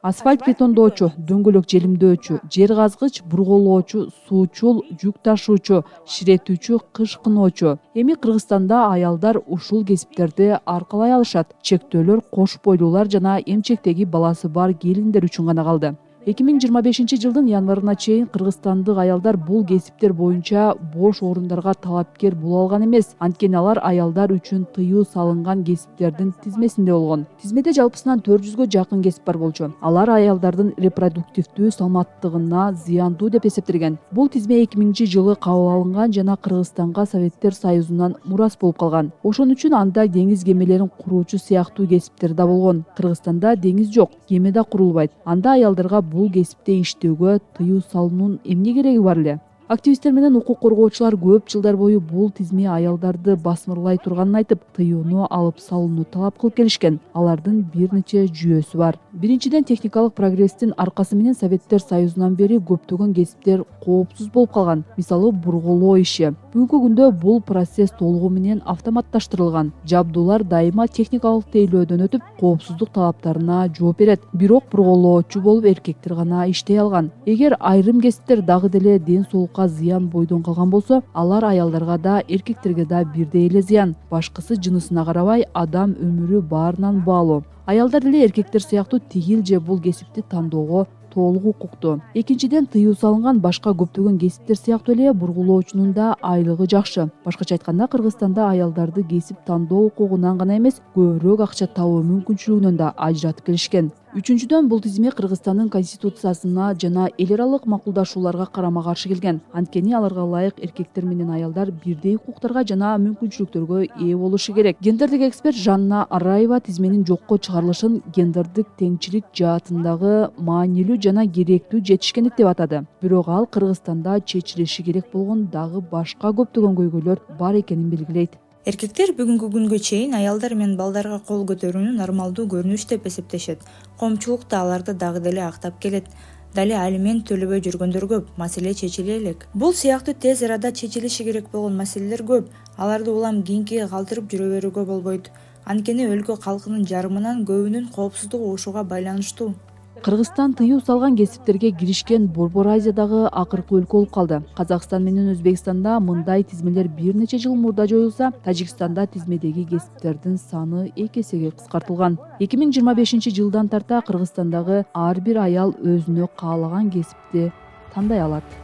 Асфальт бетондоочу, дөңгөлөк желимдөөчү, жер казгыч, бурголоочу, суучул, жүк ташуучу, ширетүүчү, кыш кыноочу. Эми Кыргызстанда аялдар ушул кесиптерди аркалай алышат. Чектөөлөр кош бойлуулар жана эмчектеги баласы бар келиндер үчүн гана калды. 2025 жылдын январына чейин кыргызстандык аялдар бул кесиптер боюнча бош орундарга талапкер боло алган эмес. Анткени алар аялдар үчүн тыюу салынган кесиптердин тизмесинде болгон. Тизмеде жалпысынан 400гө жакын кесип бар болчу. Алар аялдардын репродуктивдүү саламаттыгына зыяндуу деп эсептелген. Бул тизме 2000-жылы кабыл алынган жана Кыргызстанга Советтер Союзунан мурас болуп калган. Ошон үчүн анда деңиз кемелерин куруучу сыяктуу кесиптер да болгон. Кыргызстанда деңиз жок, кеме да курулбайт. Анда аялдарга бул кесипте иштөөгө тыюу салуунун эмне кереги бар эле? Активисттер менен укук коргоочулар көп жылдар бою бул тизме аялдарды басмырлай турганын айтып, тыюуну алып салууну талап кылып келишкен. Алардын бир нече жүйөсү бар. Биринчиден, техникалык прогресстин аркасы менен Советтер Союзунан бери көптөгөн кесиптер коопсуз болуп калган. Мисалы, бурголоо иши. Бүгүнкү күндө бул процесс толугу менен автоматташтырылган. Жабдуулар дайыма техникалык тейлөөдөн өтүп, коопсуздук талаптарына жооп берет. Бирок бурголоочу болуп эркектер гана иштей алган. Эгер айрым кесиптер дагы деле ден соолукка зыян бойдон калган болсо, алар аялдарга да, эркектерге да бирдей эле зыян. Башкысы жынысына карабай, адам өмүрү баарынан баалуу. Аялдар деле эркектер сыяктуу тигил же бул кесипти тандоого толук укуктуу. Экинчиден, тыюу салынган башка көптөгөн кесиптер сыяктуу эле бургулоочунун да айлыгы жакшы. Башкача айтканда, Кыргызстанда аялдарды кесип тандоо укугунан гана эмес, көбүрөөк акча табуу мүмкүнчүлүгүнөн да ажыратып келишкен. Үчүнчүдөн, бул тизме Кыргызстандын конституциясына жана эл аралык макулдашууларга карама каршы келген. Анткени аларга ылайык эркектер менен аялдар бирдей укуктарга жана мүмкүнчүлүктөргө ээ болушу керек. Гендердик эксперт Жанна Араева тизменин жокко чыгарылышын гендердик теңчилик жаатындагы маанилүү жана керектүү жетишкендик деп атады. Бирок ал Кыргызстанда чечилиши керек болгон дагы башка көптөгөн көйгөйлөр бар экенин белгилейт. Эркектер бүгүнкү күнгө чейин аялдар менен балдарга кол көтөрүүнү нормалдуу көрүнүш деп эсептешет. Коомчулук да аларды дагы деле актап келет. Дали алимент төлөбөй жүргөндөр көп, маселе чечиле элек. Бул сыяктуу тез арада чечилиши керек болгон маселелер көп. Аларды улам кийинкиге калтырып жүрө берүүгө болбойт. Анткени өлкө калкынын жарымынан көбүнүн коопсуздугу ушуга байланыштуу. Кыргызстан тыюу салган кесиптерге киришкен Борбор Азиядагы акыркы өлкө болуп калды. Казакстан менен Өзбекстанда мындай тизмелер бир нече жыл мурда жоюлса, Тажикстанда тизмедеги кесиптердин саны 2 эсеге кыскартылган. 2025 жылдан тарта Кыргызстандагы ар бир аял өзүнө каалаган кесипти тандай алат.